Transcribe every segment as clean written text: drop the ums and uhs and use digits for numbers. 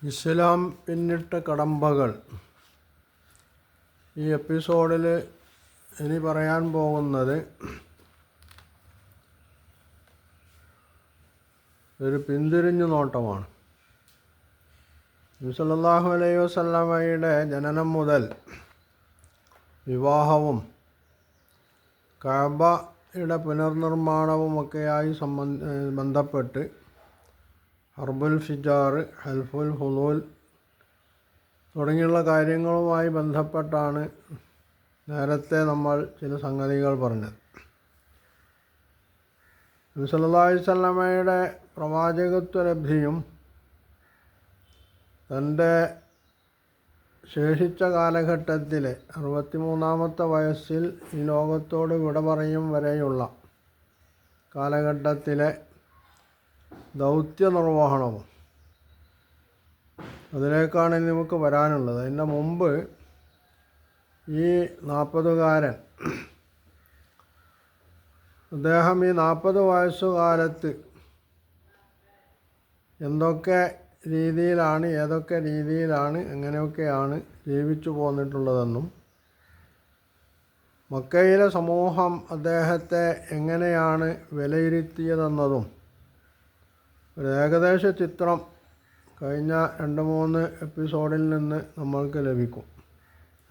ഇസ്ലാം പിന്നിട്ട കടമ്പകൾ. ഈ എപ്പിസോഡിൽ ഇനി പറയാൻ പോകുന്നത് ഒരു പിന്തിരിഞ്ഞു നോട്ടമാണ്. നബി സല്ലല്ലാഹു അലൈഹി വസല്ലമയുടെ ജനനം മുതൽ വിവാഹവും കഅബയുടെ പുനർനിർമ്മാണവുമൊക്കെയായി ബന്ധപ്പെട്ട് ഹർബുൽ ഫിജാർ, ഹൽഫുൽ ഹുലൂൽ തുടങ്ങിയുള്ള കാര്യങ്ങളുമായി ബന്ധപ്പെട്ടാണ് നേരത്തെ നമ്മൾ ചില സംഗതികൾ പറഞ്ഞത്. നബി സല്ലല്ലാഹു അലൈഹി വസല്ലമയുടെ പ്രവാചകത്വലബ്ധിയും തൻ്റെ ശേഷിച്ച കാലഘട്ടത്തിലെ 63-ാമത്തെ വയസ്സിൽ ഈ ലോകത്തോട് വിട പറയും വരെയുള്ള കാലഘട്ടത്തിലെ ദൗത്യ നിർവഹണവും അതിലേക്കാണ് ഇനി നമുക്ക് വരാനുള്ളത്. അതിൻ്റെ മുമ്പ് ഈ 40-കാരൻ അദ്ദേഹം ഈ 40 വയസ്സുകാലത്ത് എന്തൊക്കെ രീതിയിലാണ്, ഏതൊക്കെ രീതിയിലാണ്, എങ്ങനെയൊക്കെയാണ് ജീവിച്ചു പോന്നിട്ടുള്ളതെന്നും മക്കയിലെ സമൂഹം അദ്ദേഹത്തെ എങ്ങനെയാണ് വിലയിരുത്തിയതെന്നതും ഒരു ഏകദേശ ചിത്രം കഴിഞ്ഞ 2-3 എപ്പിസോഡിൽ നിന്ന് നമ്മൾക്ക് ലഭിക്കും.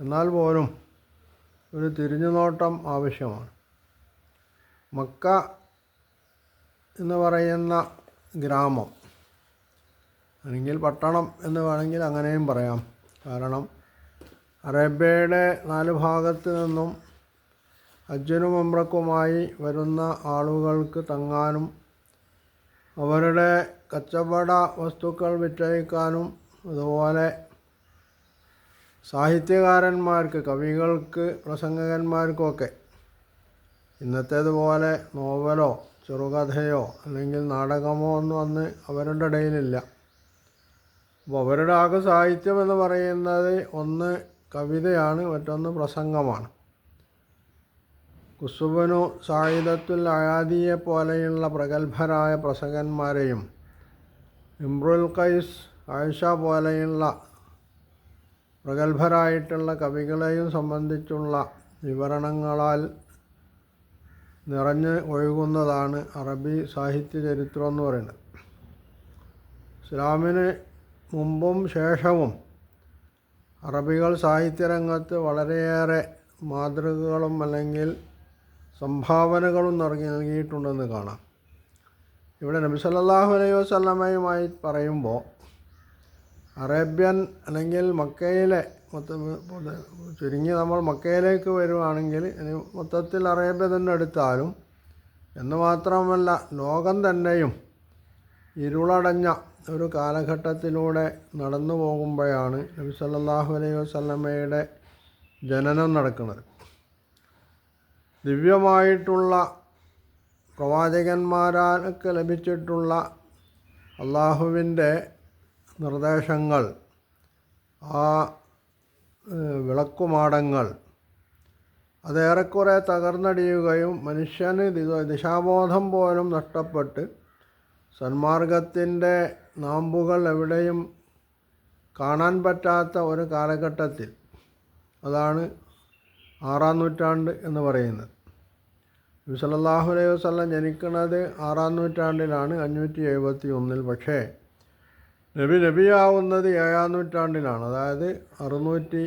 എന്നാൽ പോലും ഒരു തിരിഞ്ഞുനോട്ടം ആവശ്യമാണ്. മക്ക എന്ന് പറയുന്ന ഗ്രാമം, അല്ലെങ്കിൽ പട്ടണം എന്ന് വേണമെങ്കിൽ അങ്ങനെയും പറയാം. കാരണം അറേബ്യയുടെ 4 ഭാഗത്ത് നിന്നും ഹജ്ജിനും ഉംറക്കുമായി വരുന്ന ആളുകൾക്ക് തങ്ങാനും അവരുടെ കച്ചവട വസ്തുക്കൾ വിറ്റഴിക്കാനും അതുപോലെ സാഹിത്യകാരന്മാർക്ക്, കവികൾക്ക്, പ്രസംഗകന്മാർക്കൊക്കെ ഇന്നത്തേതുപോലെ നോവലോ ചെറുകഥയോ അല്ലെങ്കിൽ നാടകമോ ഒന്നും അന്ന് അവരുടെ ഇടയിലില്ല. അപ്പോൾ അവരുടെ ആകെ സാഹിത്യം എന്ന് പറയുന്നത് ഒന്ന് കവിതയാണ്, മറ്റൊന്ന് പ്രസംഗമാണ്. കുസുബനു സായിദത്തുൽ അയാദിയെ പോലെയുള്ള പ്രഗത്ഭരായ പ്രസംഗന്മാരെയും ഇംറുൽ ഖൈസ്, ആയിഷ പോലെയുള്ള പ്രഗത്ഭരായിട്ടുള്ള കവികളെയും സംബന്ധിച്ചുള്ള വിവരണങ്ങളാൽ നിറഞ്ഞ് ഒഴുകുന്നതാണ് അറബി സാഹിത്യ ചരിത്രം എന്ന് പറയുന്നത്. ഇസ്ലാമിന് മുമ്പും ശേഷവും അറബികൾ സാഹിത്യരംഗത്ത് വളരെയേറെ മാതൃകകളും അല്ലെങ്കിൽ സംഭാവനകളും നൽകിയിട്ടുണ്ടെന്ന് കാണാം. ഇവിടെ നബി സല്ലല്ലാഹു അലൈഹി വസല്ലമയുമായി പറയുമ്പോൾ അറേബ്യൻ അല്ലെങ്കിൽ മക്കയിലെ ചുരുങ്ങി നമ്മൾ മക്കയിലേക്ക് വരുവാണെങ്കിൽ മൊത്തത്തിൽ അറേബ്യ തന്നെ എടുത്താലും, എന്ന് മാത്രമല്ല ലോകം തന്നെയും ഇരുളടഞ്ഞ ഒരു കാലഘട്ടത്തിലൂടെ നടന്നു പോകുമ്പോഴാണ് നബി സല്ലല്ലാഹു അലൈഹി വസല്ലമയുടെ ജനനം നടക്കുന്നത്. ദിവ്യമായിട്ടുള്ള പ്രവാചകന്മാർക്ക് ലഭിച്ചിട്ടുള്ള അള്ളാഹുവിൻ്റെ നിർദ്ദേശങ്ങൾ, ആ വിളക്കുമാടങ്ങൾ അതേറെക്കുറെ തകർന്നടിയുകയും മനുഷ്യന് ദിശാബോധം പോലും നഷ്ടപ്പെട്ട് സന്മാർഗത്തിൻ്റെ നാമ്പുകൾ എവിടെയും കാണാൻ പറ്റാത്ത ഒരു കാലഘട്ടത്തിൽ, അതാണ് 6-ാം നൂറ്റാണ്ട് എന്ന് പറയുന്നത്. നബി സല്ലല്ലാഹു അലൈഹി വസല്ലം ജനിക്കുന്നത് 6-ാം നൂറ്റാണ്ടിലാണ്, 571. പക്ഷേ നബിയാവുന്നത് 7-ാം നൂറ്റാണ്ടിലാണ്, അതായത് 610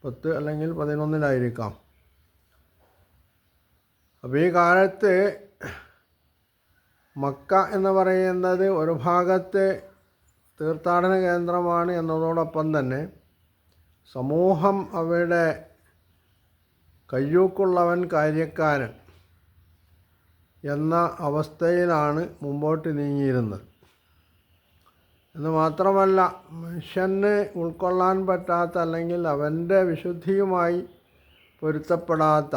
10 അല്ലെങ്കിൽ 11 അപ്പോൾ ഈ കാലത്ത് മക്ക എന്ന് പറയുന്നത് ഒരു ഭാഗത്ത് തീർത്ഥാടന കേന്ദ്രമാണ് എന്നതോടൊപ്പം തന്നെ സമൂഹം അവിടെ കയ്യൂക്കുള്ളവൻ കാര്യക്കാരൻ എന്ന അവസ്ഥയിലാണ് മുമ്പോട്ട് നീങ്ങിയിരുന്നത്. എന്ന് മാത്രമല്ല, മനുഷ്യന് ഉൾക്കൊള്ളാൻ പറ്റാത്ത അല്ലെങ്കിൽ അവൻ്റെ വിശുദ്ധിയുമായി പൊരുത്തപ്പെടാത്ത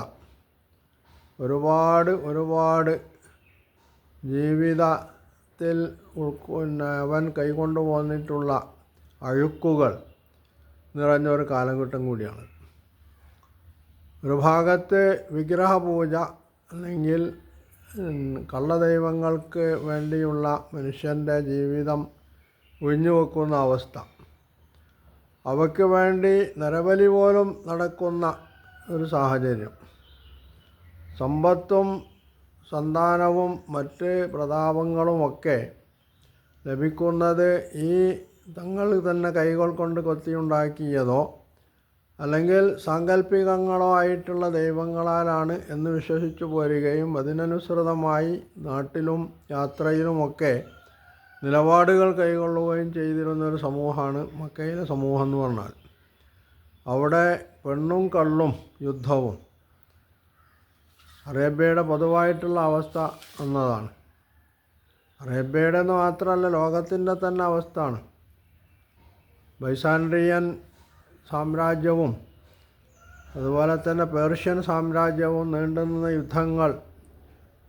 ഒരുപാട് ജീവിതത്തിൽ അവൻ കൈകൊണ്ടു പോന്നിട്ടുള്ള അഴുക്കുകൾ നിറഞ്ഞൊരു കാലഘട്ടം കൂടിയാണ്. ഒരു ഭാഗത്ത് വിഗ്രഹപൂജ അല്ലെങ്കിൽ കള്ളദൈവങ്ങൾക്ക് വേണ്ടിയുള്ള മനുഷ്യൻ്റെ ജീവിതം ഒഴിഞ്ഞുവെക്കുന്ന അവസ്ഥ, അവയ്ക്ക് വേണ്ടി നരബലി പോലും നടക്കുന്ന ഒരു സാഹചര്യം, സമ്പത്തും സന്താനവും മറ്റ് പ്രതാപങ്ങളുമൊക്കെ ലഭിക്കുന്നത് ഈ തങ്ങൾ തന്നെ കൈകൾ കൊണ്ട് കൊത്തിയുണ്ടാക്കിയതോ അല്ലെങ്കിൽ സാങ്കല്പികങ്ങളോ ആയിട്ടുള്ള ദൈവങ്ങളാലാണ് എന്ന് വിശ്വസിച്ചു പോരുകയും അതിനനുസൃതമായി നാട്ടിലും യാത്രയിലുമൊക്കെ നിലപാടുകൾ കൈക്കൊള്ളുകയും ചെയ്തിരുന്നൊരു സമൂഹമാണ് മക്കയിലെ സമൂഹം എന്ന് പറഞ്ഞാൽ. അവിടെ പെണ്ണും കള്ളും യുദ്ധവും അറേബ്യയുടെ പൊതുവായിട്ടുള്ള അവസ്ഥ എന്നതാണ്. അറേബ്യയുടെ എന്ന് മാത്രമല്ല, ലോകത്തിൻ്റെ തന്നെ അവസ്ഥയാണ്. ബൈസാൻട്രിയൻ സാമ്രാജ്യവും അതുപോലെ തന്നെ പേർഷ്യൻ സാമ്രാജ്യവും നീണ്ടുനിന്ന യുദ്ധങ്ങൾ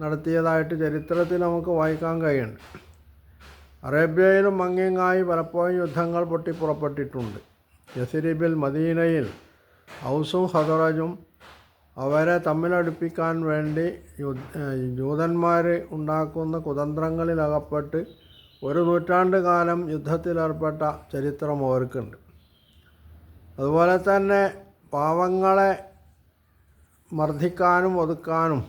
നടത്തിയതായിട്ട് ചരിത്രത്തിൽ നമുക്ക് വായിക്കാൻ കഴിയുന്നുണ്ട്. അറേബ്യയിലും അങ്ങിങ്ങായി പലപ്പോഴും യുദ്ധങ്ങൾ പൊട്ടിപ്പുറപ്പെട്ടിട്ടുണ്ട്. യസ്രിബിൽ, മദീനയിൽ ഔസും ഖദറജും അവരെ തമ്മിലടുപ്പിക്കാൻ വേണ്ടി ജൂതന്മാർ ഉണ്ടാക്കുന്ന കുതന്ത്രങ്ങളിലകപ്പെട്ട് ഒരു നൂറ്റാണ്ട് കാലം യുദ്ധത്തിലേർപ്പെട്ട ചരിത്രം അവർക്കുണ്ട്. അതുപോലെ തന്നെ പാവങ്ങളെ മർദ്ദിക്കാനും ഒതുക്കാനും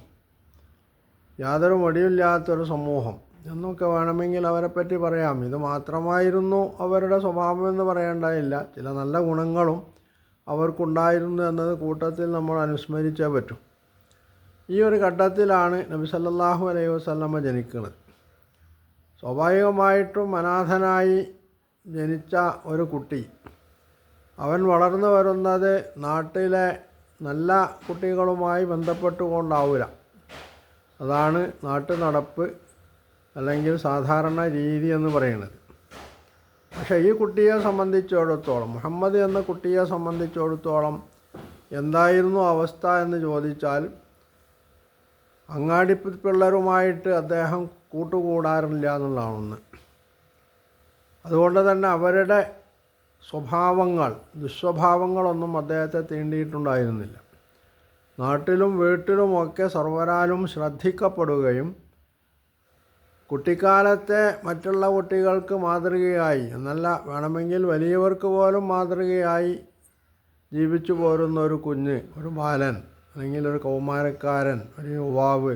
യാതൊരു മടിയില്ലാത്തൊരു സമൂഹം എന്നൊക്കെ വേണമെങ്കിൽ അവരെപ്പറ്റി പറയാം. ഇത് മാത്രമായിരുന്നു അവരുടെ സ്വഭാവം എന്ന് പറയേണ്ടതില്ല. ചില നല്ല ഗുണങ്ങളും അവർക്കുണ്ടായിരുന്നു എന്നത് കൂട്ടത്തിൽ നമ്മൾ അനുസ്മരിച്ചേ പറ്റും. ഈ ഒരു ഘട്ടത്തിലാണ് നബി സല്ലല്ലാഹു അലൈഹി വസല്ലമ ജനിക്കുന്നത്. സ്വാഭാവികമായിട്ടും അനാഥനായി ജനിച്ച ഒരു കുട്ടി, അവൻ വളർന്നു വരുന്നത് നാട്ടിലെ നല്ല കുട്ടികളുമായി ബന്ധപ്പെട്ടുകൊണ്ടാവില്ല. അതാണ് നാട്ടു നടപ്പ് അല്ലെങ്കിൽ സാധാരണ രീതി എന്ന് പറയുന്നത്. പക്ഷേ ഈ കുട്ടിയെ സംബന്ധിച്ചിടത്തോളം, മുഹമ്മദ് എന്ന കുട്ടിയെ സംബന്ധിച്ചിടത്തോളം എന്തായിരുന്നു അവസ്ഥ എന്ന് ചോദിച്ചാൽ, അങ്ങാടി പിള്ളേരുമായിട്ട് അദ്ദേഹം കൂട്ടുകൂടാറില്ല എന്നുള്ളതാണ് ഒന്ന്. അതുകൊണ്ട് തന്നെ അവരുടെ സ്വഭാവങ്ങൾ, ദുസ്വഭാവങ്ങളൊന്നും അദ്ദേഹത്തെ തീണ്ടിയിട്ടുണ്ടായിരുന്നില്ല. നാട്ടിലും വീട്ടിലുമൊക്കെ സർവരാലും ശ്രദ്ധിക്കപ്പെടുകയും കുട്ടിക്കാലത്തെ മറ്റുള്ള കുട്ടികൾക്ക് മാതൃകയായി എന്നല്ല, വേണമെങ്കിൽ വലിയവർക്ക് പോലും മാതൃകയായി ജീവിച്ചു പോരുന്ന ഒരു കുഞ്ഞ്, ഒരു ബാലൻ അല്ലെങ്കിൽ ഒരു കൗമാരക്കാരൻ, ഒരു യുവാവ്,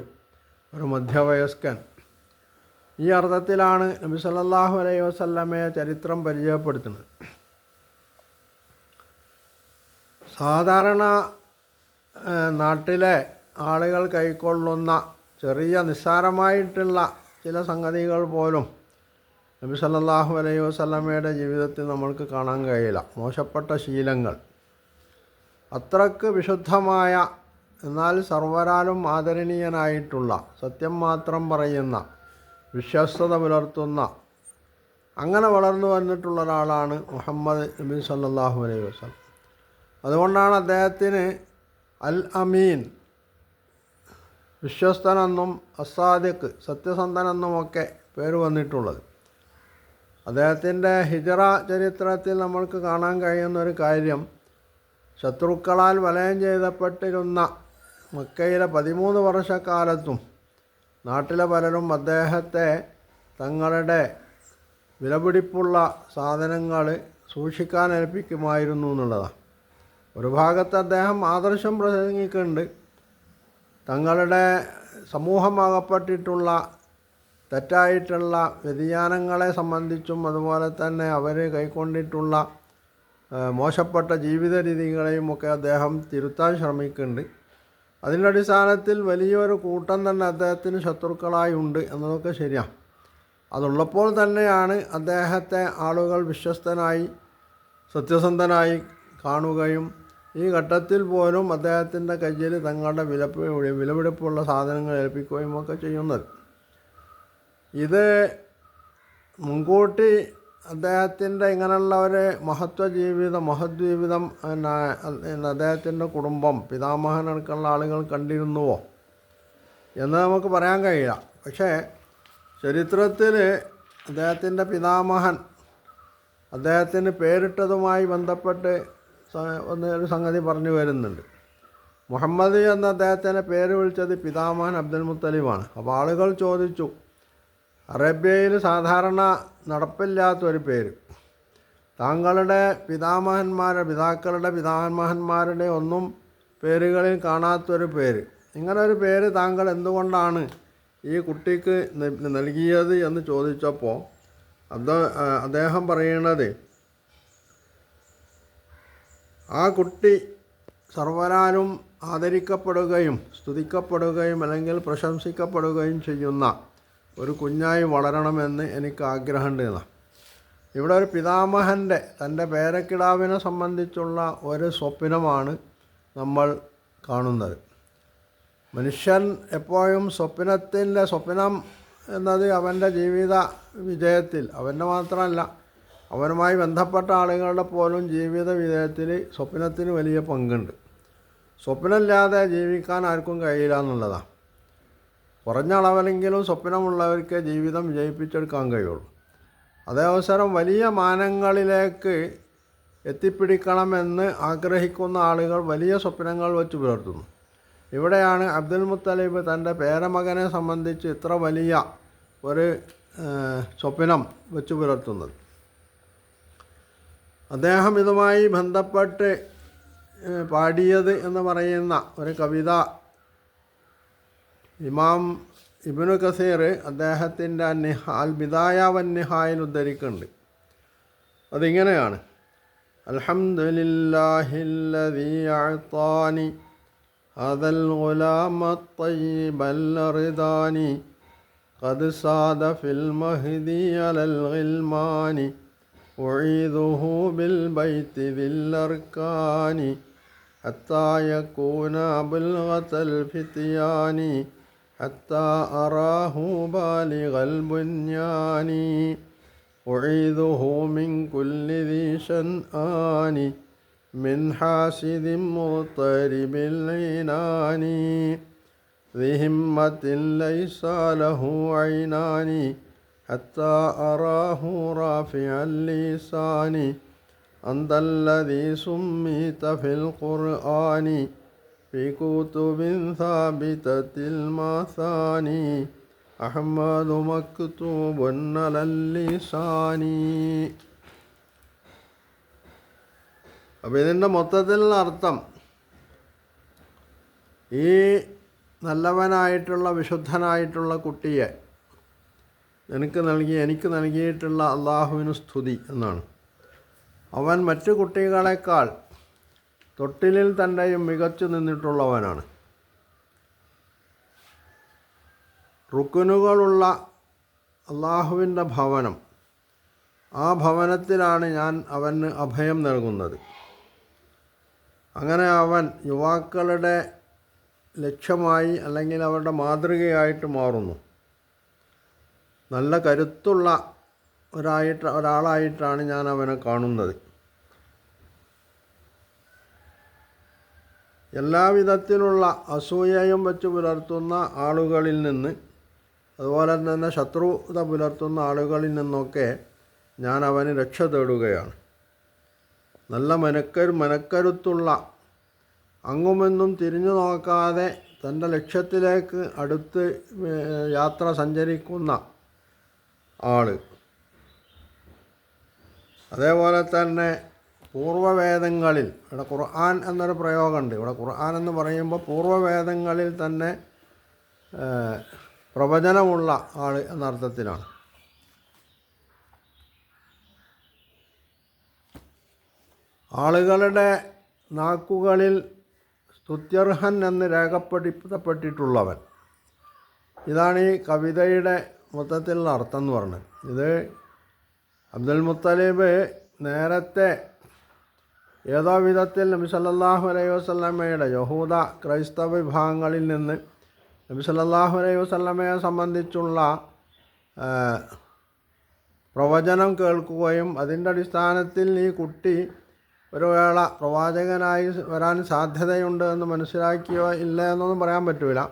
ഒരു മധ്യവയസ്കൻ, ഈ അർത്ഥത്തിലാണ് നബി സല്ലല്ലാഹു അലൈഹി വസല്ലമയെ ചരിത്രം പരിചയപ്പെടുത്തുന്നത്. സാധാരണ നാട്ടിലെ ആളുകൾ കൈക്കൊള്ളുന്ന ചെറിയ നിസ്സാരമായിട്ടുള്ള ചില സംഗതികൾ പോലും നബി സല്ലല്ലാഹു അലൈഹി വസല്ലമയുടെ ജീവിതത്തിൽ നമ്മൾക്ക് കാണാൻ കഴിയില്ല. മോശപ്പെട്ട ശീലങ്ങൾ, അത്രക്ക് വിശുദ്ധമായ എന്നാൽ സർവരാലും ആദരണീയനായിട്ടുള്ള, സത്യം മാത്രം പറയുന്ന, വിശ്വസ്തത പുലർത്തുന്ന, അങ്ങനെ വളർന്നു വന്നിട്ടുള്ള ഒരാളാണ് മുഹമ്മദ് നബി സല്ലല്ലാഹു അലൈഹി വസല്ലം. അതുകൊണ്ടാണ് അദ്ദേഹത്തിന് അൽ അമീൻ, വിശ്വസ്തനെന്നും അസാദിഖ്, സത്യസന്ധനെന്നുമൊക്കെ പേര് വന്നിട്ടുള്ളത്. അദ്ദേഹത്തിൻ്റെ ഹിജറ ചരിത്രത്തിൽ നമ്മൾക്ക് കാണാൻ കഴിയുന്ന ഒരു കാര്യം, ശത്രുക്കളാൽ വലയം ചെയ്യപ്പെട്ടിരുന്ന മക്കയിലെ 13 വർഷക്കാലത്തും നാട്ടിലെ പലരും അദ്ദേഹത്തെ തങ്ങളുടെ വിലപിടിപ്പുള്ള സാധനങ്ങൾ സൂക്ഷിക്കാൻ ഏൽപ്പിക്കുമായിരുന്നു എന്നുള്ളതാണ്. ഒരു ഭാഗത്ത് അദ്ദേഹം ആദർശം പ്രസംഗിക്കുന്നുണ്ട്. തങ്ങളുടെ സമൂഹമാകപ്പെട്ടിട്ടുള്ള തെറ്റായിട്ടുള്ള വ്യതിയാനങ്ങളെ സംബന്ധിച്ചും അതുപോലെ തന്നെ അവർ കൈക്കൊണ്ടിട്ടുള്ള മോശപ്പെട്ട ജീവിത രീതികളെയും ഒക്കെ അദ്ദേഹം തിരുത്താൻ ശ്രമിക്കുന്നുണ്ട്. അതിൻ്റെ അടിസ്ഥാനത്തിൽ വലിയൊരു കൂട്ടം തന്നെ അദ്ദേഹത്തിന് ശത്രുക്കളായി ഉണ്ട് എന്നതൊക്കെ ശരിയാണ്. അതുള്ളപ്പോൾ തന്നെയാണ് അദ്ദേഹത്തെ ആളുകൾ വിശ്വസ്തനായി, സത്യസന്ധനായി കാണുകയും ഈ ഘട്ടത്തിൽ പോലും അദ്ദേഹത്തിൻ്റെ കയ്യിൽ തങ്ങളുടെ വിലപിടിപ്പുള്ള സാധനങ്ങൾ ഏൽപ്പിക്കുകയും ഒക്കെ ചെയ്യുന്നത്. ഇത് മുൻകൂട്ടി അദ്ദേഹത്തിൻ്റെ ഇങ്ങനെയുള്ള ഒരു മഹദ്ജീവിതം അദ്ദേഹത്തിൻ്റെ കുടുംബം, പിതാമഹനടക്കമുള്ള ആളുകൾ കണ്ടിരുന്നുവോ എന്ന് നമുക്ക് പറയാൻ കഴിയില്ല. പക്ഷേ ചരിത്രത്തിൽ അദ്ദേഹത്തിൻ്റെ പിതാമഹൻ അദ്ദേഹത്തിന് പേരിട്ടതുമായി ബന്ധപ്പെട്ട് ഒരു സംഗതി പറഞ്ഞു വരുന്നുണ്ട്. മുഹമ്മദ് എന്ന അദ്ദേഹത്തിൻ്റെ പേര് വിളിച്ചത് പിതാമഹൻ അബ്ദുൽ മുത്തലിബാണ്. അപ്പോൾ ആളുകൾ ചോദിച്ചു, അറേബ്യയിൽ സാധാരണ നടപ്പില്ലാത്തൊരു പേര്, താങ്കളുടെ പിതാക്കളുടെ പിതാമഹന്മാരുടെ ഒന്നും പേരുകളിൽ കാണാത്തൊരു പേര്, ഇങ്ങനെ ഒരു പേര് താങ്കൾ എന്തുകൊണ്ടാണ് ഈ കുട്ടിക്ക് നൽകിയത് എന്ന് ചോദിച്ചപ്പോൾ അദ്ദേഹം പറയുന്നത്, ആ കുട്ടി സർവരാലും ആദരിക്കപ്പെടുകയും സ്തുതിക്കപ്പെടുകയും അല്ലെങ്കിൽ പ്രശംസിക്കപ്പെടുകയും ചെയ്യുന്ന ഒരു കുഞ്ഞായി വളരണമെന്ന് എനിക്ക് ആഗ്രഹമുണ്ട് എന്നാണ്. ഇവിടെ ഒരു പിതാമഹൻ്റെ തൻ്റെ പേരക്കിടാവിനെ സംബന്ധിച്ചുള്ള ഒരു സ്വപ്നമാണ് നമ്മൾ കാണുന്നത്. മനുഷ്യൻ എപ്പോഴും സ്വപ്നം എന്നത് അവൻ്റെ ജീവിത വിജയത്തിൽ, അവൻ്റെ മാത്രമല്ല അവനുമായി ബന്ധപ്പെട്ട ആളുകളുടെ പോലും ജീവിത വിജയത്തിൽ സ്വപ്നത്തിന് വലിയ പങ്കുണ്ട്. സ്വപ്നമില്ലാതെ ജീവിക്കാൻ ആർക്കും കഴിയില്ല എന്നുള്ളതാണ്. കുറഞ്ഞ അളവിലെങ്കിലും സ്വപ്നമുള്ളവർക്ക് ജീവിതം വിജയിപ്പിച്ചെടുക്കാൻ കഴിയുള്ളൂ. അതേ അവസരം വലിയ മാനങ്ങളിലേക്ക് എത്തിപ്പിടിക്കണമെന്ന് ആഗ്രഹിക്കുന്ന ആളുകൾ വലിയ സ്വപ്നങ്ങൾ വെച്ച് പുലർത്തുന്നു. ഇവിടെയാണ് അബ്ദുൽ മുത്തലിബ് തൻ്റെ പേരമകനെ സംബന്ധിച്ച് ഇത്ര വലിയ ഒരു സ്വപ്നം വെച്ച് പുലർത്തുന്നത്. അദ്ദേഹം ഇതുമായി ബന്ധപ്പെട്ട് പാടിയത് എന്ന് പറയുന്ന ഒരു കവിത ഇമാം ഇബ്നു കസീർ അദ്ദേഹത്തിൻ്റെ അൽ ബിദായ വന്നിഹായിൽ ഉദ്ധരിക്കുന്നുണ്ട്. അതിങ്ങനെയാണ്: അൽഹംദുലില്ലാഹില്ലദീ അഅ്താനി ഹദൽ ഗുലാമ ത്വയ്യിബൽ റിദാനി ഖദ് സാദ ഫിൽ മഹ്ദി അലൽ ഗിൽമാനി ഉഈദുഹു ബിൽ ബൈത്തി ദിൽ അർക്കാനി ഹത്താ യകൂന ബുൽഗതൽ ഫിത്യാനി ഹത്താ അറാഹു ബാലിഗൽ ബുന്യാനി ഉഈദുഹു മിൻ കുല്ലി ദീ ശൻആനി മിൻ ഹാസിദിൻ മുഗ്തരിബിൽ ഈനാനി ذي همة ليس له عينان حتى أراه رافع اللسان أنت الذي سميت في القرآن في كتب ثابتة المثاني أحمد مكتوب على اللسان. അപ്പോൾ ഇതിൻ്റെ മൊത്തത്തിലുള്ള അർത്ഥം, ഈ നല്ലവനായിട്ടുള്ള വിശുദ്ധനായിട്ടുള്ള കുട്ടിയെ എനിക്ക് നൽകിയിട്ടുള്ള അള്ളാഹുവിന് സ്തുതി എന്നാണ്. അവൻ മറ്റു കുട്ടികളെക്കാൾ തൊട്ടിലിൽ തന്നെയും മികച്ചു നിന്നിട്ടുള്ളവനാണ്. റുക്കുനുകളുള്ള അള്ളാഹുവിൻ്റെ ഭവനം, ആ ഭവനത്തിലാണ് ഞാൻ അവന് അഭയം നൽകുന്നത്. അങ്ങനെ അവൻ യുവാക്കളുടെ ലക്ഷ്യമായി അല്ലെങ്കിൽ അവരുടെ മാതൃകയായിട്ട് മാറുന്നു. നല്ല കരുത്തുള്ള ഒരാളായിട്ടാണ് ഞാൻ അവനെ കാണുന്നത്. എല്ലാവിധത്തിലുള്ള അസൂയയും വെച്ച് പുലർത്തുന്ന ആളുകളിൽ നിന്ന്, അതുപോലെ തന്നെ ശത്രുത പുലർത്തുന്ന ആളുകളിൽ നിന്നൊക്കെ ഞാൻ അവന് രക്ഷ തേടുകയാണ്. നല്ല മനക്കരുത്തുള്ള, അങ്ങുമെന്നും തിരിഞ്ഞു നോക്കാതെ തൻ്റെ ലക്ഷ്യത്തിലേക്ക് അടുത്ത് യാത്ര സഞ്ചരിക്കുന്ന ആൾ. അതേപോലെ തന്നെ പൂർവ്വവേദങ്ങളിൽ, ഇവിടെ ഖുർആൻ എന്നൊരു പ്രയോഗമുണ്ട്. ഇവിടെ ഖുർആൻ എന്ന് പറയുമ്പോൾ പൂർവ്വവേദങ്ങളിൽ തന്നെ പ്രവചനമുള്ള ആൾ എന്നർത്ഥത്തിലാണ്. ആളുകളുടെ നാക്കുകളിൽ സ്തുത്യർഹൻ എന്ന് രേഖപ്പെടുത്തപ്പെട്ടിട്ടുള്ളവൻ. ഇതാണ് ഈ കവിതയുടെ മൊത്തത്തിലുള്ള അർത്ഥം എന്ന് പറഞ്ഞത്. ഇത് അബ്ദുൽ മുത്തലിബ് നേരത്തെ ഏതോ വിധത്തിൽ നബി സല്ലല്ലാഹു അലൈഹി വസല്ലമയുടെ യഹൂദ ക്രൈസ്തവ വിഭാഗങ്ങളിൽ നിന്ന് നബി സല്ലല്ലാഹു അലൈഹി വസല്ലമയെ സംബന്ധിച്ചുള്ള പ്രവചനം കേൾക്കുകയും അതിൻ്റെ അടിസ്ഥാനത്തിൽ ഈ കുട്ടി ഒരു വേള പ്രവാചകനായി വരാൻ സാധ്യതയുണ്ട് എന്ന് മനസ്സിലാക്കിയോ ഇല്ല എന്നൊന്നും പറയാൻ പറ്റില്ല.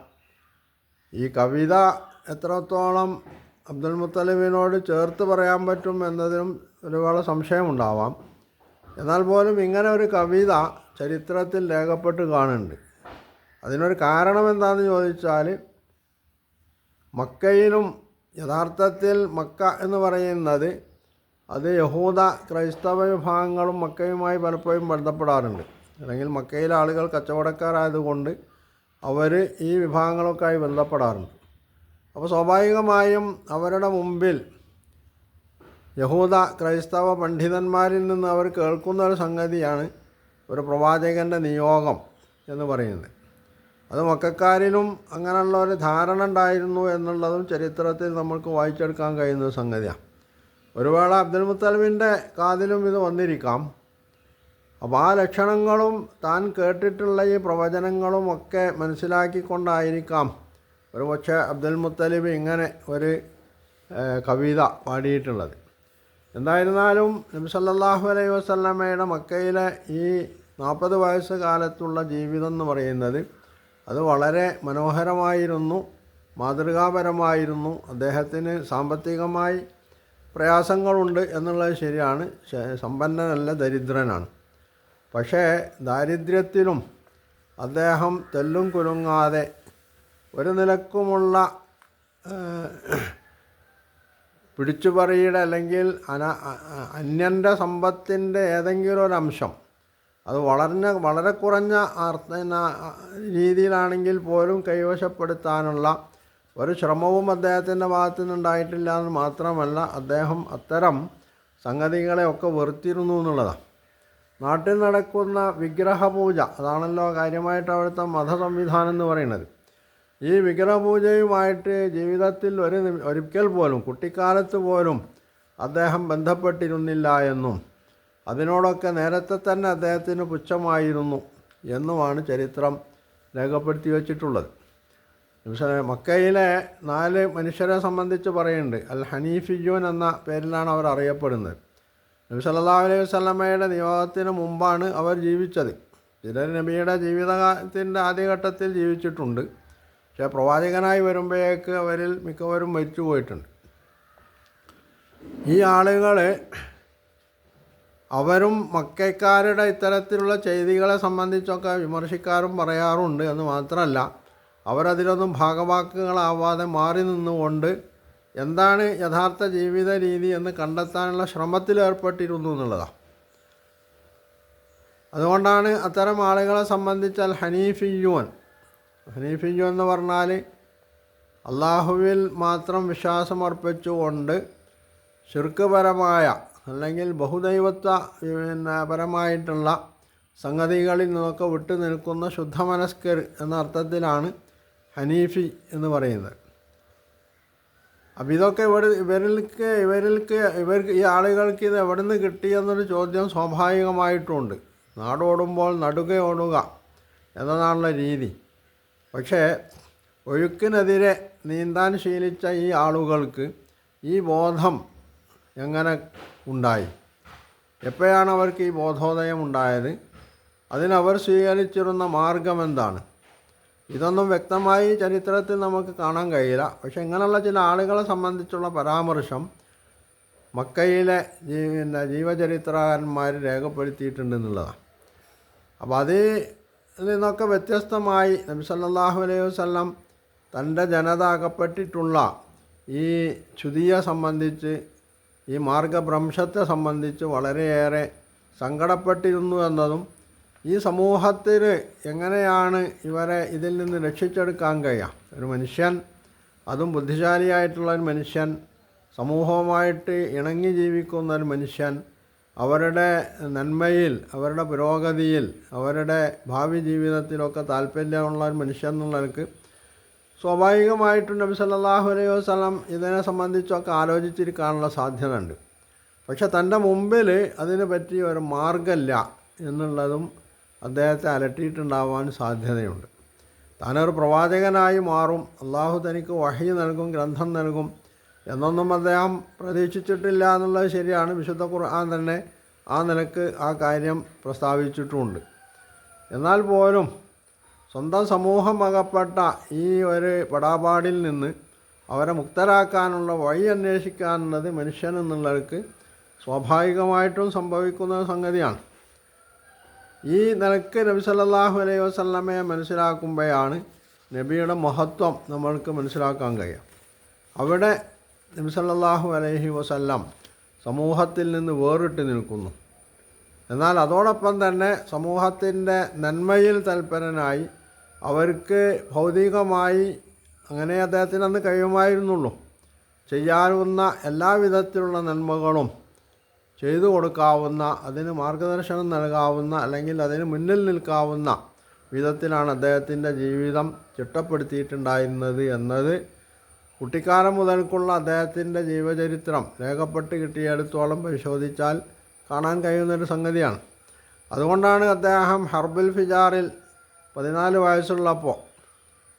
ഈ കവിത എത്രത്തോളം അബ്ദുൽ മുത്തലിബിനോട് ചേർത്ത് പറയാൻ പറ്റും എന്നതിനും ഒരുപാട് സംശയമുണ്ടാവാം. എന്നാൽ പോലും ഇങ്ങനെ ഒരു കവിത ചരിത്രത്തിൽ രേഖപ്പെട്ട് കാണുന്നുണ്ട്. അതിനൊരു കാരണം എന്താണെന്ന് ചോദിച്ചാൽ, മക്കയിലും യഥാർത്ഥത്തിൽ മക്ക എന്ന് പറയുന്നത് അത് യഹൂദ ക്രൈസ്തവ വിഭാഗങ്ങളും മക്കയുമായി പലപ്പോഴും ബന്ധപ്പെടാറുണ്ട്. അല്ലെങ്കിൽ മക്കയിലെ ആളുകൾ കച്ചവടക്കാരായതുകൊണ്ട് അവർ ഈ വിഭാഗങ്ങളൊക്കെയായി ബന്ധപ്പെടാറുണ്ട്. അപ്പോൾ സ്വാഭാവികമായും അവരുടെ മുമ്പിൽ യഹൂദ ക്രൈസ്തവ പണ്ഡിതന്മാരിൽ നിന്ന് അവർ കേൾക്കുന്ന ഒരു സംഗതിയാണ് ഒരു പ്രവാചകൻ്റെ നിയോഗം എന്ന് പറയുന്നത്. അത് മക്കക്കാരിലും അങ്ങനെയുള്ള ഒരു ധാരണ ഉണ്ടായിരുന്നു എന്നുള്ളതും ചരിത്രത്തിൽ നമ്മൾക്ക് വായിച്ചെടുക്കാൻ കഴിയുന്ന സംഗതിയാണ്. ഒരു വേള അബ്ദുൽ മുത്തലിബിൻ്റെ കാതിലും ഇത് വന്നിരിക്കാം. അപ്പോൾ ആ ലക്ഷണങ്ങളും താൻ കേട്ടിട്ടുള്ള ഈ പ്രവചനങ്ങളും ഒക്കെ മനസ്സിലാക്കിക്കൊണ്ടായിരിക്കാം ഒരു പക്ഷേ അബ്ദുൽ മുത്തലിബ് ഇങ്ങനെ ഒരു കവിത പാടിയിട്ടുള്ളത്. എന്തായിരുന്നാലും നബി സല്ലല്ലാഹു അലൈഹി വസല്ലമയുടെ മക്കയിലെ ഈ 40 വയസ്സ് കാലത്തുള്ള ജീവിതം എന്ന് പറയുന്നത് അത് വളരെ മനോഹരമായിരുന്നു, മാതൃകാപരമായിരുന്നു. അദ്ദേഹത്തിന് സാമ്പത്തികമായി പ്രയാസങ്ങളുണ്ട് എന്നുള്ളത് ശരിയാണ്. സമ്പന്നനല്ല, ദരിദ്രനാണ്. പക്ഷേ ദാരിദ്ര്യത്തിലും അദ്ദേഹം തെല്ലും കുലുങ്ങാതെ ഒരു നിലക്കുമുള്ള പിടിച്ചുപറിയുടെ അല്ലെങ്കിൽ അന്യൻ്റെ സമ്പത്തിൻ്റെ ഏതെങ്കിലും ഒരംശം അത് വളരെ കുറഞ്ഞ രീതിയിലാണെങ്കിൽ പോലും കൈവശപ്പെടുത്താനുള്ള ഒരു ശ്രമവും അദ്ദേഹത്തിൻ്റെ ഭാഗത്തു നിന്നുണ്ടായിട്ടില്ല എന്ന് മാത്രമല്ല, അദ്ദേഹം അത്തരം സംഗതികളെയൊക്കെ വെറുത്തിരുന്നു എന്നുള്ളതാണ്. നാട്ടിൽ നടക്കുന്ന വിഗ്രഹപൂജ, അതാണല്ലോ കാര്യമായിട്ട് അവിടുത്തെ മതസംവിധാനം എന്ന് പറയുന്നത്. ഈ വിഗ്രഹപൂജയുമായിട്ട് ജീവിതത്തിൽ ഒരിക്കൽ പോലും, കുട്ടിക്കാലത്ത് പോലും അദ്ദേഹം ബന്ധപ്പെട്ടിരുന്നില്ല എന്നും അതിനോടൊക്കെ നേരത്തെ തന്നെ അദ്ദേഹത്തിന് പുച്ഛമായിരുന്നു എന്നുമാണ് ചരിത്രം രേഖപ്പെടുത്തി വച്ചിട്ടുള്ളത്. മക്കയിലെ 4 മനുഷ്യരെ സംബന്ധിച്ച് പറയുന്നുണ്ട്. അൽ ഹനീഫിയൂൻ എന്ന പേരിലാണ് അവർ അറിയപ്പെടുന്നത്. നബി സല്ലല്ലാഹു അലൈഹി വസല്ലമയുടെ നിയോഗത്തിന് മുമ്പാണ് അവർ ജീവിച്ചത്. ചിലർ നബിയുടെ ജീവിതത്തിൻ്റെ ആദ്യഘട്ടത്തിൽ ജീവിച്ചിട്ടുണ്ട്. പക്ഷേ പ്രവാചകനായി വരുമ്പോഴേക്ക് അവരിൽ മിക്കവരും മരിച്ചു പോയിട്ടുണ്ട്. ഈ ആളുകൾ അവരും മക്കക്കാരുടെ ഇത്തരത്തിലുള്ള ചെയ്തികളെ സംബന്ധിച്ചൊക്കെ വിമർശിക്കാറും പറയാറുണ്ട്. എന്ന് മാത്രമല്ല, അവരതിലൊന്നും ഭാഗവാക്കുകളാവാതെ മാറി നിന്നുകൊണ്ട് എന്താണ് യഥാർത്ഥ ജീവിത രീതി എന്ന് കണ്ടെത്താനുള്ള ശ്രമത്തിലേർപ്പെട്ടിരുന്നു എന്നുള്ളതാണ്. അതുകൊണ്ടാണ് അത്തരം ആളുകളെ സംബന്ധിച്ച് അൽ ഹനീഫിയൂൻ എന്ന് പറഞ്ഞാൽ അള്ളാഹുവിൽ മാത്രം വിശ്വാസമർപ്പിച്ചുകൊണ്ട് ശിർക്ക്പരമായ അല്ലെങ്കിൽ ബഹുദൈവത്വ പരമായിട്ടുള്ള സംഗതികളിൽ നിന്നൊക്കെ വിട്ടു നിൽക്കുന്ന ശുദ്ധമനസ്കർ എന്ന അർത്ഥത്തിലാണ് ഹനീഫി എന്ന് പറയുന്നത്. അപ്പം ഇതൊക്കെ ഇവർക്ക് ഈ ആളുകൾക്ക് ഇത് എവിടെ നിന്ന് കിട്ടിയെന്നൊരു ചോദ്യം സ്വാഭാവികമായിട്ടുണ്ട്. നാടോടുമ്പോൾ നടുക ഓടുക എന്നതാണുള്ള രീതി. പക്ഷേ ഒഴുക്കിനെതിരെ നീന്താൻ ശീലിച്ച ഈ ആളുകൾക്ക് ഈ ബോധം എങ്ങനെ ഉണ്ടായി? എപ്പോഴാണ് അവർക്ക് ഈ ബോധോദയം ഉണ്ടായത്? അതിനവർ സ്വീകരിച്ചിരുന്ന മാർഗം എന്താണ്? ഇതൊന്നും വ്യക്തമായി ചരിത്രത്തിൽ നമുക്ക് കാണാൻ കഴിയില്ല. പക്ഷെ ഇങ്ങനെയുള്ള ചില ആളുകളെ സംബന്ധിച്ചുള്ള പരാമർശം മക്കയിലെ ജീവചരിത്രകാരന്മാർ രേഖപ്പെടുത്തിയിട്ടുണ്ടെന്നുള്ളതാണ്. അപ്പോൾ അതിൽ നിന്നൊക്കെ വ്യത്യസ്തമായി നബി സല്ലല്ലാഹു അലൈഹി വസല്ലം തൻ്റെ ജനത അകപ്പെട്ടിട്ടുള്ള ഈ ച്യുതിയെ സംബന്ധിച്ച്, ഈ മാർഗഭ്രംശത്തെ സംബന്ധിച്ച് വളരെയേറെ സങ്കടപ്പെട്ടിരുന്നു എന്നതും ഈ സമൂഹത്തിന് എങ്ങനെയാണ് ഇവരെ ഇതിൽ നിന്ന് രക്ഷിച്ചെടുക്കാൻ കഴിയുക, ഒരു മനുഷ്യൻ, അതും ബുദ്ധിശാലിയായിട്ടുള്ള ഒരു മനുഷ്യൻ, സമൂഹവുമായിട്ട് ഇണങ്ങി ജീവിക്കുന്ന ഒരു മനുഷ്യൻ, അവരുടെ നന്മയിൽ, അവരുടെ പുരോഗതിയിൽ, അവരുടെ ഭാവി ജീവിതത്തിലൊക്കെ താല്പര്യമുള്ള ഒരു മനുഷ്യൻ എന്നുള്ളവർക്ക് സ്വാഭാവികമായിട്ടും നബി സല്ലല്ലാഹു അലൈഹി വസല്ലം ഇതിനെ സംബന്ധിച്ചൊക്കെ ആലോചിച്ചിരിക്കാനുള്ള സാധ്യത ഉണ്ട്. പക്ഷെ തൻ്റെ മുമ്പിൽ അതിനെ പറ്റി ഒരു മാർഗമില്ല എന്നുള്ളതും അദ്ദേഹത്തെ അലട്ടിയിട്ടുണ്ടാവാൻ സാധ്യതയുണ്ട്. താനൊരു പ്രവാചകനായി മാറും, അള്ളാഹു തനിക്ക് വഹി നൽകും, ഗ്രന്ഥം നൽകും എന്നൊന്നും അദ്ദേഹം പ്രതീക്ഷിച്ചിട്ടില്ല എന്നുള്ളത് ശരിയാണ്. വിശുദ്ധ ഖുർആൻ തന്നെ ആ നിലക്ക് ആ കാര്യം പ്രസ്താവിച്ചിട്ടുമുണ്ട്. എന്നാൽ പോലും സ്വന്തം സമൂഹം അകപ്പെട്ട ഈ ഒരു പെടാപാടിൽ നിന്ന് അവരെ മുക്തരാക്കാനുള്ള വഴി അന്വേഷിക്കാനുള്ളത് മനുഷ്യൻ എന്നുള്ളവർക്ക് സ്വാഭാവികമായിട്ടും സംഭവിക്കുന്ന സംഗതിയാണ്. ഈ നിലക്ക് നബി സല്ലല്ലാഹു അലൈഹി വസല്ലമയെ മനസ്സിലാക്കുമ്പോഴാണ് നബിയുടെ മഹത്വം നമ്മൾക്ക് മനസ്സിലാക്കാൻ കഴിയുക. അവിടെ നബി സല്ലല്ലാഹു അലൈഹി വസല്ലം സമൂഹത്തിൽ നിന്ന് വേറിട്ട് നിൽക്കുന്നു. എന്നാൽ അതോടൊപ്പം തന്നെ സമൂഹത്തിൻ്റെ നന്മയിൽ തൽപരനായി അവർക്ക് ഭൗതികമായി അങ്ങനെ അദ്ദേഹത്തിന് അന്ന് കഴിയുമായിരുന്നുള്ളൂ. ചെയ്യാവുന്ന എല്ലാവിധത്തിലുള്ള നന്മകളും ചെയ്തു കൊടുക്കാവുന്ന, അതിന് മാർഗദർശനം നൽകാവുന്ന അല്ലെങ്കിൽ അതിന് മുന്നിൽ നിൽക്കാവുന്ന വിധത്തിലാണ് അദ്ദേഹത്തിൻ്റെ ജീവിതം ചിട്ടപ്പെടുത്തിയിട്ടുണ്ടായിരുന്നത് എന്നത് കുട്ടിക്കാലം മുതൽക്കുള്ള അദ്ദേഹത്തിൻ്റെ ജീവചരിത്രം രേഖപ്പെട്ട് കിട്ടിയിടത്തോളം പരിശോധിച്ചാൽ കാണാൻ കഴിയുന്നൊരു സംഗതിയാണ്. അതുകൊണ്ടാണ് അദ്ദേഹം ഹർബുൽ ഫിജാറിൽ 14 വയസ്സുള്ളപ്പോൾ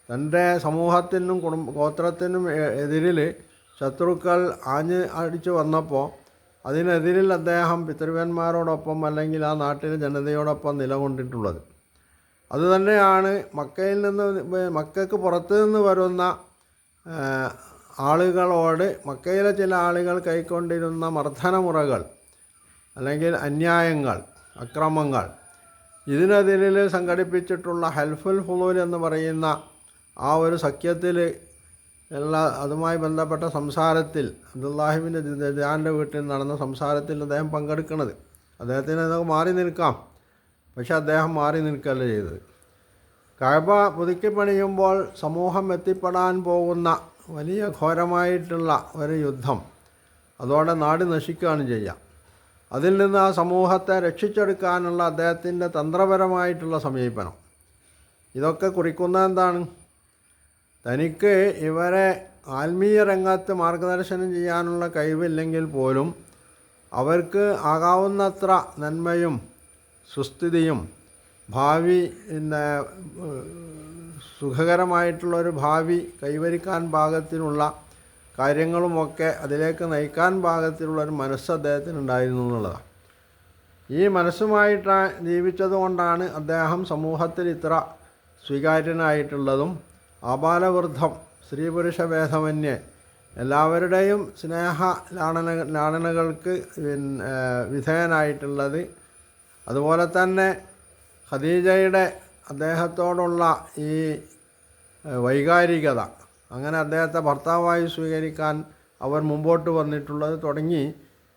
തൻ്റെ സമൂഹത്തിനും ഗോത്രത്തിനും എതിരിൽ ശത്രുക്കൾ അടിച്ചു വന്നപ്പോൾ അതിനെതിരിൽ അദ്ദേഹം പിതൃവ്യന്മാരോടൊപ്പം അല്ലെങ്കിൽ ആ നാട്ടിലെ ജനതയോടൊപ്പം നിലകൊണ്ടിട്ടുള്ളത്. അതുതന്നെയാണ് മക്കയ്ക്ക് പുറത്തു നിന്ന് വരുന്ന ആളുകളോട് മക്കയിലെ ചില ആളുകൾ കൈക്കൊണ്ടിരുന്ന മർദ്ദനമുറകൾ അല്ലെങ്കിൽ അന്യായങ്ങൾ, അക്രമങ്ങൾ, ഇതിനെതിരിൽ സംഘടിപ്പിച്ചിട്ടുള്ള ഹൽഫുൽ ഹുലൂൽ എന്ന് പറയുന്ന ആ ഒരു സഖ്യത്തിൽ അതുമായി ബന്ധപ്പെട്ട സംസാരത്തിൽ അബ്ദുല്ലാഹിബിൻ്റെ ജദാൻ്റെ വീട്ടിൽ നടന്ന സംസാരത്തിൽ അദ്ദേഹം പങ്കെടുക്കുന്നത്. അദ്ദേഹത്തിന് അതൊക്കെ മാറി നിൽക്കാം, പക്ഷെ അദ്ദേഹം മാറി നിൽക്കുകയല്ല ചെയ്തത്. കഅബ പുതുക്കി പണിയുമ്പോൾ സമൂഹം എത്തിപ്പെടാൻ പോകുന്ന വലിയ ഘോരമായിട്ടുള്ള ഒരു യുദ്ധം, അതോടെ നാട് നശിക്കുകയാണ് ചെയ്യുക. അതിൽ നിന്ന് ആ സമൂഹത്തെ രക്ഷിച്ചെടുക്കാനുള്ള അദ്ദേഹത്തിൻ്റെ തന്ത്രപരമായിട്ടുള്ള സമീപനം, ഇതൊക്കെ കുറിക്കുന്നത് എന്താണ്? തനിക്ക് ഇവരെ ആത്മീയ രംഗത്ത് മാർഗദർശനം ചെയ്യാനുള്ള കഴിവില്ലെങ്കിൽ പോലും അവർക്ക് ആകാവുന്നത്ര നന്മയും സുസ്ഥിതിയും ഭാവി സുഖകരമായിട്ടുള്ളൊരു ഭാവി കൈവരിക്കാൻ പാകത്തിനുള്ള കാര്യങ്ങളുമൊക്കെ അതിലേക്ക് നയിക്കാൻ പാകത്തിലുള്ളൊരു മനസ്സ് അദ്ദേഹത്തിനുണ്ടായിരുന്നു എന്നുള്ളതാണ്. ഈ മനസ്സുമായിട്ട് ജീവിച്ചതുകൊണ്ടാണ് അദ്ദേഹം സമൂഹത്തിൽ ഇത്ര സ്വീകാര്യനായിട്ടുള്ളതും ആബാലവൃദ്ധം സ്ത്രീ പുരുഷ ഭേദമന്യേ എല്ലാവരുടെയും സ്നേഹ ലാളനകൾക്ക് വിധേയനായിട്ടുള്ളത്. അതുപോലെ തന്നെ ഖദീജയുടെ അദ്ദേഹത്തോടുള്ള ഈ വൈകാരികത, അങ്ങനെ അദ്ദേഹത്തെ ഭർത്താവായി സ്വീകരിക്കാൻ അവർ മുമ്പോട്ട് വന്നിട്ടുള്ളത് തുടങ്ങി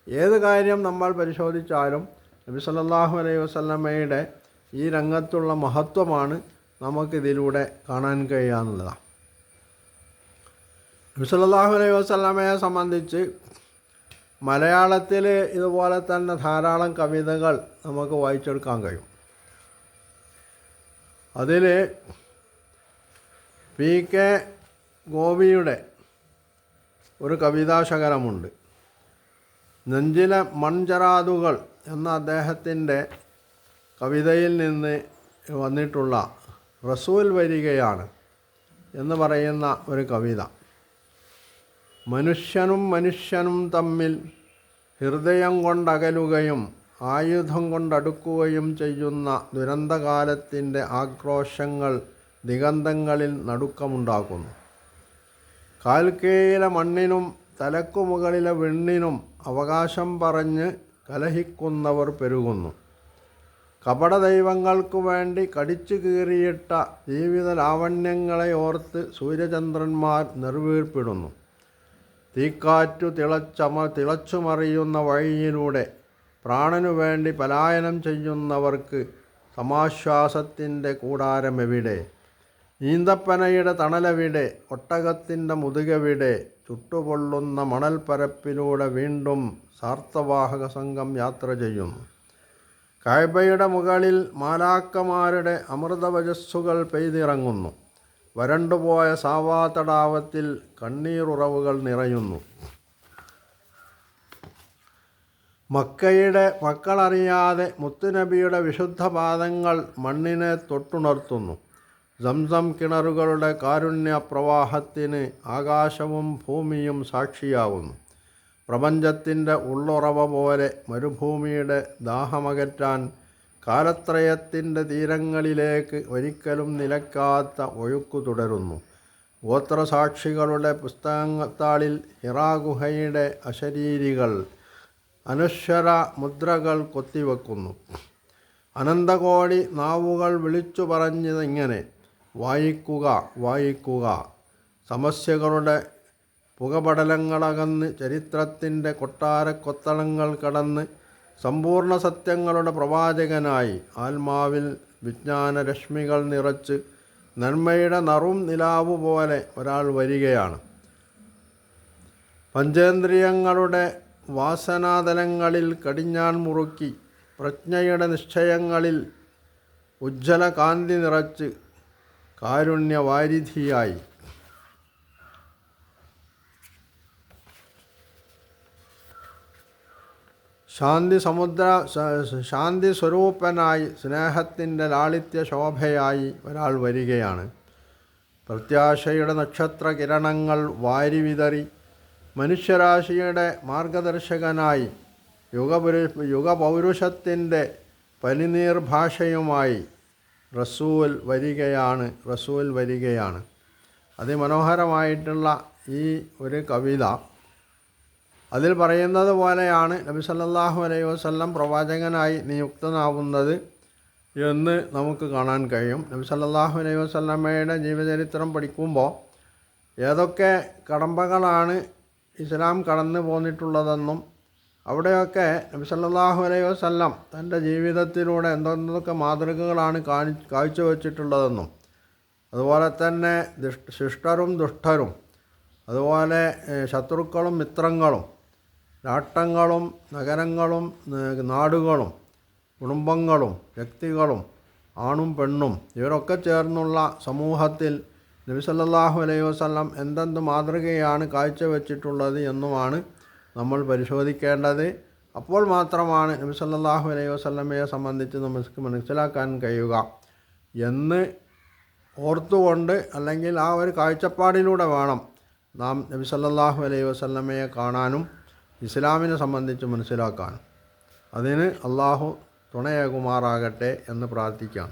ഏത് കാര്യം നമ്മൾ പരിശോധിച്ചാലും നബി സല്ലല്ലാഹു അലൈഹി വസല്ലമയുടെ ഈ രംഗത്തുള്ള മഹത്വമാണ് നമുക്കിതിലൂടെ കാണാൻ കഴിയാവുന്നതാണ്. നബി സല്ലല്ലാഹു അലൈഹി വസല്ലമയെ സംബന്ധിച്ച് മലയാളത്തിൽ ഇതുപോലെ തന്നെ ധാരാളം കവിതകൾ നമുക്ക് വായിച്ചെടുക്കാൻ കഴിയും. അതിൽ PK ഗോപിയുടെ ഒരു കവിതാശകലമുണ്ട്. നെഞ്ചിലെ മൺചറാതുകൾ എന്ന അദ്ദേഹത്തിൻ്റെ കവിതയിൽ നിന്ന് വന്നിട്ടുള്ള റസൂൽ വരികയാണ് എന്ന് പറയുന്ന ഒരു കവിത. മനുഷ്യനും തമ്മിൽ ഹൃദയം കൊണ്ടകലുകയും ആയുധം കൊണ്ടടുക്കുകയും ചെയ്യുന്ന ദുരന്തകാലത്തിൻ്റെ ആക്രോശങ്ങൾ ദിഗന്തങ്ങളിൽ നടുക്കമുണ്ടാക്കുന്നു. കാൽക്കീഴിലെ മണ്ണിനും തലക്കുമുകളിലെ വിണ്ണിനും അവകാശം പറഞ്ഞ് കലഹിക്കുന്നവർ പെരുകുന്നു. കപടദൈവങ്ങൾക്കു വേണ്ടി കടിച്ചു കീറിയിട്ട ജീവിത ലാവണ്യങ്ങളെ ഓർത്ത് സൂര്യചന്ദ്രന്മാർ നെറുവീർപ്പിടുന്നു. തീക്കാറ്റു തിളച്ചുമറിയുന്ന വഴിയിലൂടെ പ്രാണനു വേണ്ടി പലായനം ചെയ്യുന്നവർക്ക് സമാശ്വാസത്തിൻ്റെ കൂടാരമെവിടെ? ഈന്തപ്പനയുടെ തണലെവിടെ? ഒട്ടകത്തിൻ്റെ മുതുകെവിടെ? ചുട്ടുപൊള്ളുന്ന മണൽപ്പരപ്പിലൂടെ വീണ്ടും സാർത്ഥവാഹക സംഘം യാത്ര ചെയ്യുന്നു. കഅബയുടെ മുകളിൽ മാലാക്കമാരുടെ അമൃതവചസ്സുകൾ പെയ്തിറങ്ങുന്നു. വരണ്ടുപോയ സാവാ തടാകത്തിൽ കണ്ണീറുറവുകൾ നിറയുന്നു. മക്കയുടെ മക്കളറിയാതെ മുത്തുനബിയുടെ വിശുദ്ധ പാദങ്ങൾ മണ്ണിനെ തൊട്ടുണർത്തുന്നു. സംസം കിണറുകളുടെ കാരുണ്യ പ്രവാഹത്തിന് ആകാശവും ഭൂമിയും സാക്ഷിയാവുന്നു. പ്രപഞ്ചത്തിൻ്റെ ഉള്ളുറവ പോലെ മരുഭൂമിയുടെ ദാഹമകറ്റാൻ കാലത്രയത്തിൻ്റെ തീരങ്ങളിലേക്ക് ഒരിക്കലും നിലക്കാത്ത ഒഴുക്കു തുടരുന്നു. ഗോത്രസാക്ഷികളുടെ പുസ്തകത്താളിൽ ഹിറാ ഗുഹയുടെ അശരീരികൾ അനശ്വര മുദ്രകൾ കൊത്തിവെക്കുന്നു. അനന്തകോടി നാവുകൾ വിളിച്ചു പറഞ്ഞതിങ്ങനെ, വായിക്കുക വായിക്കുക. സമസ്യകളുടെ പുകപടലങ്ങളകന്ന് ചരിത്രത്തിൻ്റെ കൊട്ടാരക്കൊത്തളങ്ങൾ കടന്ന് സമ്പൂർണ്ണ സത്യങ്ങളുടെ പ്രവാചകനായി ആത്മാവിൽ വിജ്ഞാനരശ്മികൾ നിറച്ച് നന്മയുടെ നറും നിലാവു പോലെ ഒരാൾ വരികയാണ്. പഞ്ചേന്ദ്രിയങ്ങളുടെ വാസനാതലങ്ങളിൽ കടിഞ്ഞാൺ മുറുക്കി പ്രജ്ഞയുടെ നിശ്ചയങ്ങളിൽ ഉജ്ജ്വല കാന്തി നിറച്ച് കാരുണ്യവാരിധിയായി ശാന്തി സ്വരൂപനായി സ്നേഹത്തിൻ്റെ ലാളിത്യ ശോഭയായി ഒരാൾ വരികയാണ്. പ്രത്യാശയുടെ നക്ഷത്ര കിരണങ്ങൾ വാരി വിതറി മനുഷ്യരാശിയുടെ മാർഗദർശകനായി യുഗപൗരുഷത്തിൻ്റെ പനിനീർ ഭാഷയുമായി റസൂൽ വരികയാണ്. അതിമനോഹരമായിട്ടുള്ള ഈ ഒരു കവിത അതിൽ പറയുന്നത് പോലെയാണ് നബി സല്ലല്ലാഹു അലൈഹി വസല്ലം പ്രവാചകനായി നിയുക്തനാവുന്നത് എന്ന് നമുക്ക് കാണാൻ കഴിയും. നബി സല്ലല്ലാഹു അലൈഹി വസല്ലമയുടെ ജീവചരിത്രം പഠിക്കുമ്പോൾ ഏതൊക്കെ കടമ്പകളാണ് ഇസ്ലാം കടന്നു പോന്നിട്ടുള്ളതെന്നും അവിടെയൊക്കെ നബി സല്ലല്ലാഹു അലൈഹി വസല്ലം തൻ്റെ ജീവിതത്തിലൂടെ എന്തൊക്കെ മാതൃകകളാണ് കാഴ്ചവെച്ചിട്ടുള്ളതെന്നും അതുപോലെ തന്നെ ശിഷ്ടരും ദുഷ്ടരും അതുപോലെ ശത്രുക്കളും മിത്രങ്ങളും രാഷ്ട്രങ്ങളും നഗരങ്ങളും നാടുകളും കുടുംബങ്ങളും വ്യക്തികളും ആണും പെണ്ണും ഇവരൊക്കെ ചേർന്നുള്ള സമൂഹത്തിൽ നബി സല്ലല്ലാഹു അലൈഹി വസല്ലം എന്തെന്ത് മാതൃകയാണ് കാഴ്ചവെച്ചിട്ടുള്ളത് എന്നുമാണ് നമ്മൾ പരിശോധിക്കേണ്ടത്. അപ്പോൾ മാത്രമാണ് നബി സല്ലല്ലാഹു അലൈഹി വസല്ലമയെ സംബന്ധിച്ച് നമുക്ക് മനസ്സിലാക്കാൻ കഴിയുക എന്ന് ഓർത്തുകൊണ്ട്, അല്ലെങ്കിൽ ആ ഒരു കാഴ്ചപ്പാടിലൂടെ വേണം നാം നബി സല്ലല്ലാഹു അലൈഹി വസല്ലമയെ കാണാനും ഇസ്ലാമിനെ സംബന്ധിച്ച് മനസ്സിലാക്കാനും. അതിന് അള്ളാഹു തുണയേകുമാറാകട്ടെ എന്ന് പ്രാർത്ഥിക്കാം.